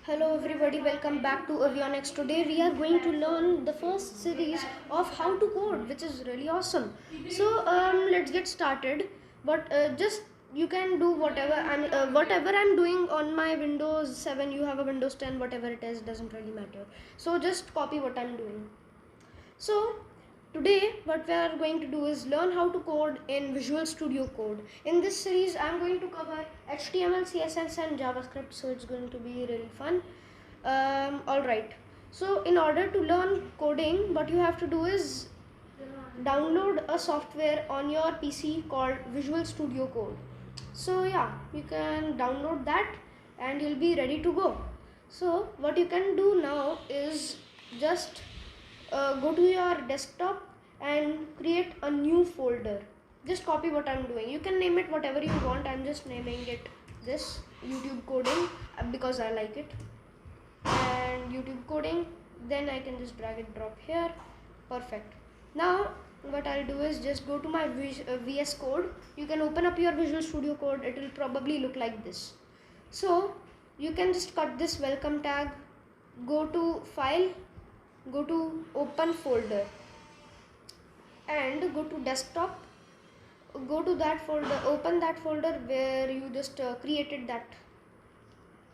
Hello everybody, welcome back to Avionics. Today we are going to learn the first series of how to code, which is really awesome. So let's get started. But just you can do whatever I'm doing on my Windows 7. You have a Windows 10, whatever it is, doesn't really matter. So just copy what I'm doing. So today what we are going to do is learn how to code in Visual Studio Code. In this series I'm going to cover HTML, CSS and JavaScript, so it's going to be really fun. Alright, so in order to learn coding, what you have to do is download a software on your PC called Visual Studio Code. So yeah, you can download that and you'll be ready to go. So what you can do now is just go to your desktop and create a new folder. Just copy what I'm doing. You can name it whatever you want. I'm just naming it this YouTube coding because I like it. And YouTube coding, then I can just drag and drop here. Perfect. Now what I'll do is just go to my VS Code. You can open up your Visual Studio Code. It will probably look like this. So you can just cut this welcome tag, go to file, go to open folder and go to desktop, go to that folder, open that folder where you just created that.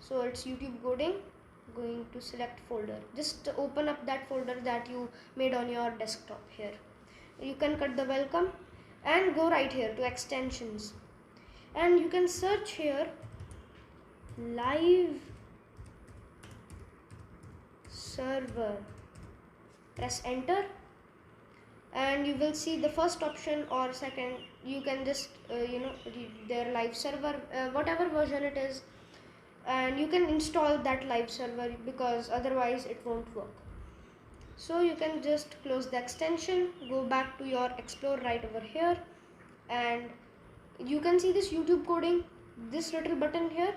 So it's YouTube coding. Going to select folder, just open up that folder that you made on your desktop. Here you can cut the welcome and go right here to extensions and you can search here live server, press enter and you will see the first option or second. You can just their live server, whatever version it is, and you can install that live server because otherwise it won't work. So you can just close the extension, go back to your Explore right over here and you can see this YouTube coding, this little button here.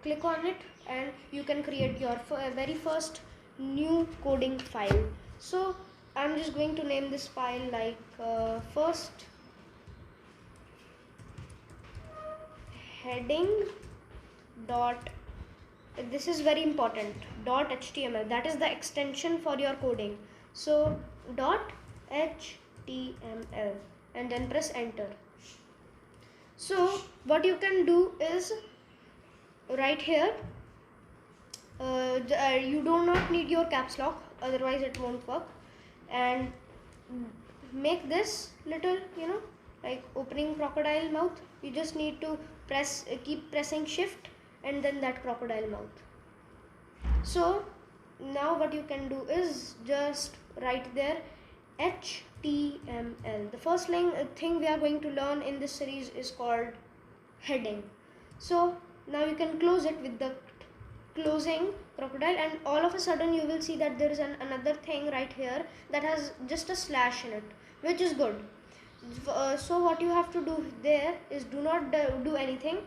Click on it and you can create your very first new coding file. So I'm just going to name this file like first heading dot, this is very important, dot html, that is the extension for your coding. So dot html and then press enter. So what you can do is right here, you do not need your caps lock, otherwise it won't work, and make this little, like opening crocodile mouth. You just need to press, keep pressing shift and then that crocodile mouth. So now what you can do is just write there HTML. The first thing we are going to learn in this series is called heading. So now you can close it with the closing crocodile and all of a sudden you will see that there is another thing right here that has just a slash in it, which is good. So what you have to do there is do not do anything,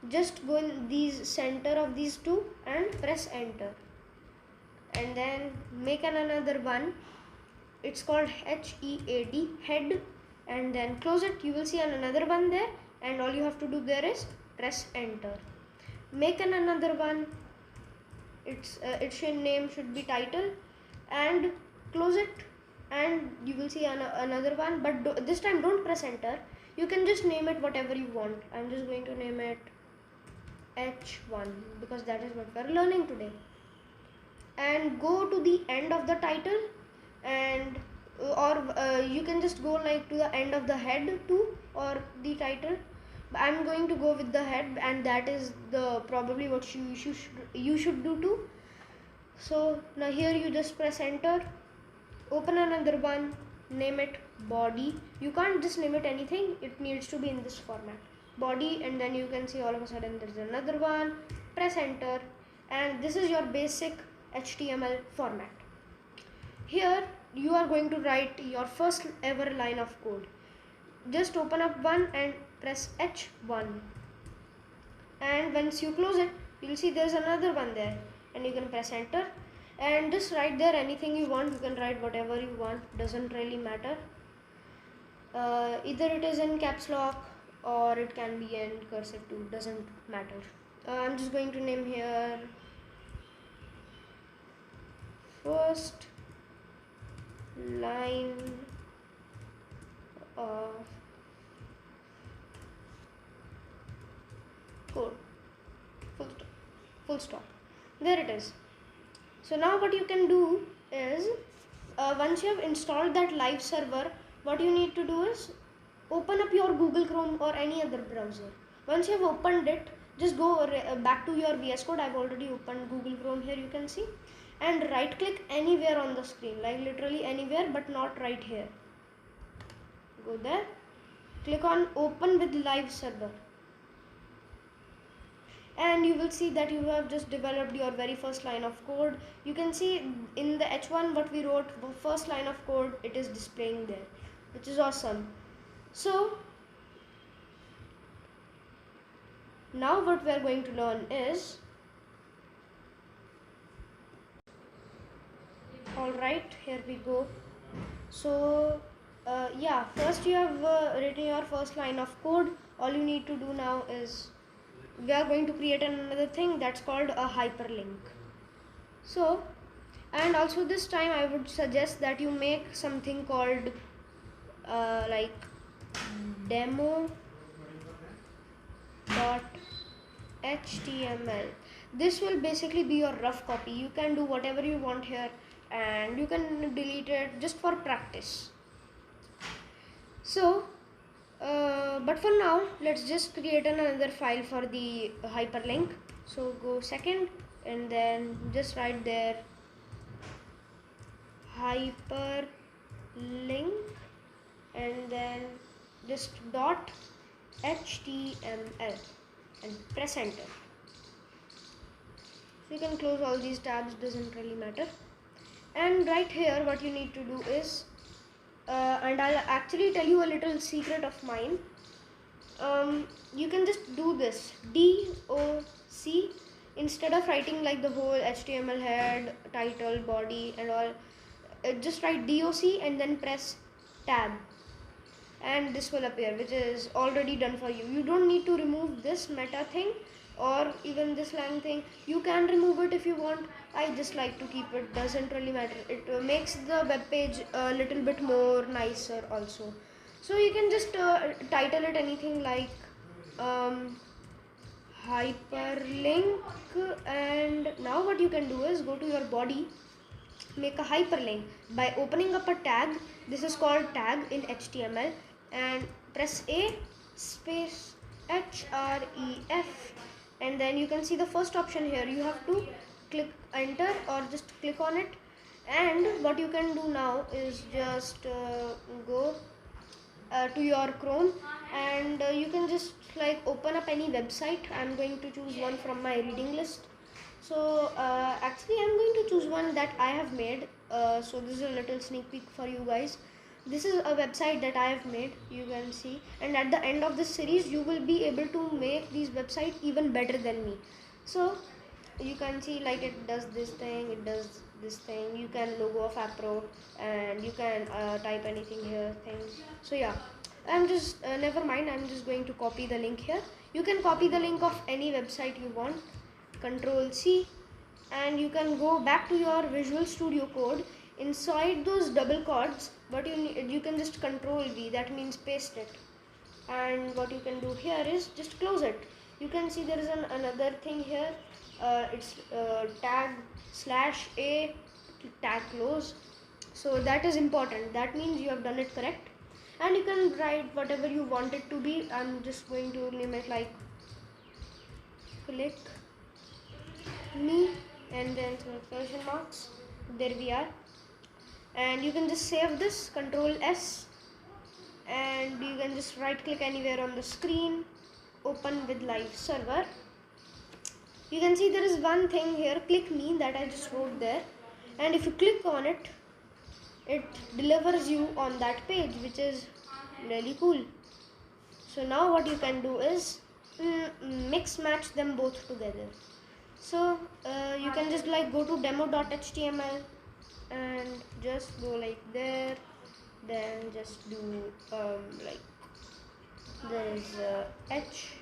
just go in these center of these two and press enter and then make another one. It's called HEAD, head, and then close it. You will see another one there and all you have to do there is press enter. Make another one. Its name should be title and close it and you will see another one, but this time don't press enter. You can just name it whatever you want. I'm just going to name it H1 because that is what we're learning today. And go to the end of the title and you can just go like to the end of the head too or the title. I'm going to go with the head and that is the probably what you should do too. So now here you just press enter, open another one, name it body. You can't just name it anything, it needs to be in this format, body, and then you can see all of a sudden there's another one, press enter, and this is your basic HTML format. Here you are going to write your first ever line of code. Just open up one and press H1 and once you close it you'll see there's another one there and you can press enter and just write there anything you want. You can write whatever you want, doesn't really matter. Either it is in caps lock or it can be in cursive too, doesn't matter. I'm just going to name here first line of code, full stop. There it is. So now what you can do is, once you have installed that live server, what you need to do is open up your Google Chrome or any other browser. Once you have opened it, just go back to your VS Code. I've already opened Google Chrome here, you can see, and right click anywhere on the screen, like literally anywhere, but not right here. Go there, click on open with live server, and you will see that you have just developed your very first line of code. You can see in the H1 what we wrote, the first line of code, it is displaying there, which is awesome. So now what we are going to learn is, alright, here we go. So yeah, first you have written your first line of code. All you need to do now is, we are going to create another thing that's called a hyperlink. So, and also this time I would suggest that you make something called like demo.html. This will basically be your rough copy. You can do whatever you want here, and you can delete it just for practice. So but for now, let's just create another file for the hyperlink. So go second and then just write there hyperlink and then just dot html and press enter. So you can close all these tabs, doesn't really matter. And right here what you need to do is, and I'll actually tell you a little secret of mine. You can just do this DOC instead of writing like the whole HTML head, title, body and all. Just write DOC and then press tab, and this will appear, which is already done for you. You don't need to remove this meta thing or even this lang thing. You can remove it if you want. I just like to keep it, doesn't really matter. It makes the web page a little bit more nicer also. So you can just title it anything like hyperlink, and now what you can do is go to your body, make a hyperlink by opening up a tag. This is called tag in HTML, and press A space href, and then you can see the first option here. You have to click enter or just click on it, and what you can do now is just go to your Chrome, and you can just like open up any website. I'm going to choose one from my reading list. So actually I'm going to choose one that I have made. So this is a little sneak peek for you guys. This is a website that I have made, you can see, and at the end of this series you will be able to make these websites even better than me. So you can see like it does this thing, it does this thing. You can logo of Appro, and you can type anything here, things. So yeah, I'm just never mind, I'm just going to copy the link here. You can copy the link of any website you want, Control C, and you can go back to your Visual Studio Code. Inside those double quotes, what you can just Control V, that means paste it. And what you can do here is just close it. You can see there is another thing here. It's tag /a tag close. So that is important. That means you have done it correct. And you can write whatever you want it to be. I'm just going to name it like click me and then some question marks. There we are. And you can just save this, Control S, and you can just right click anywhere on the screen, open with live server. You can see there is one thing here, click me, that I just wrote there, and if you click on it, it delivers you on that page, which is really cool. So now what you can do is mix match them both together. So you can just like go to demo.html and just go like there, then just do like there is h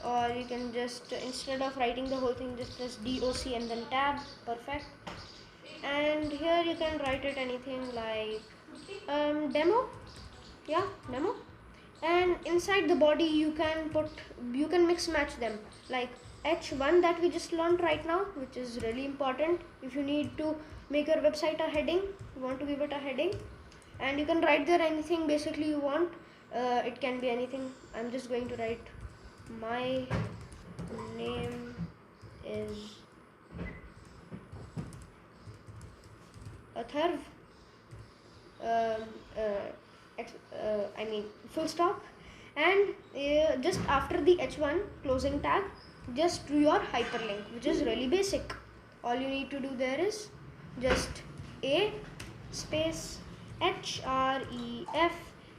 or you can just, instead of writing the whole thing, just press DOC and then tab. Perfect. And here you can write it anything like demo. Yeah, demo. And inside the body you can mix match them, like H1 that we just learned right now, which is really important. If you need to make your website a heading, you want to give it a heading, and you can write there anything basically you want. It can be anything. I'm just going to write my name is Atharv, I mean full stop, and just after the H1 closing tag, just do your hyperlink, which is really basic. All you need to do there is just A space href,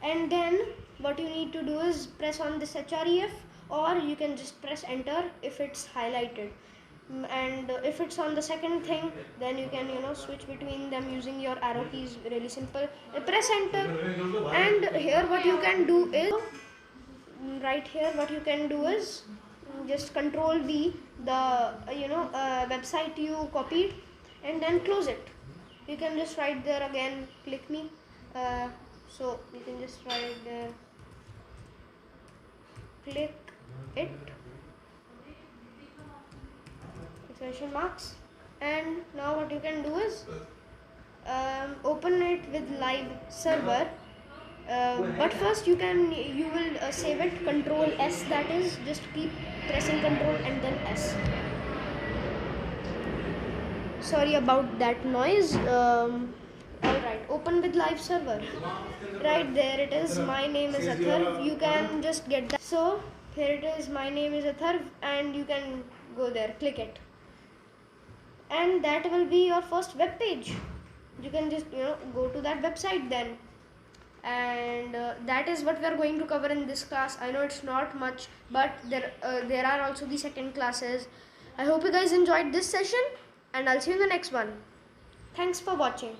and then what you need to do is press on this href, or you can just press enter if it's highlighted. And if it's on the second thing, then you can switch between them using your arrow keys. Really simple. Press enter, and here what you can do is right here what you can do is just control V the website you copied, and then close it. You can just write there again, click me, so you can just write there, click it, exclamation marks. And now what you can do is open it with live server, but first you will save it, control S, that is, just keep pressing control and then S. Sorry about that noise. Alright, open with live server. Right there it is, my name is Atharv. You can just get that. So here it is, my name is Atharv, and you can go there, click it, and that will be your first web page. You can just go to that website then. And that is what we are going to cover in this class. I know it's not much, but there are also the second classes. I hope you guys enjoyed this session, and I'll see you in the next one. Thanks for watching.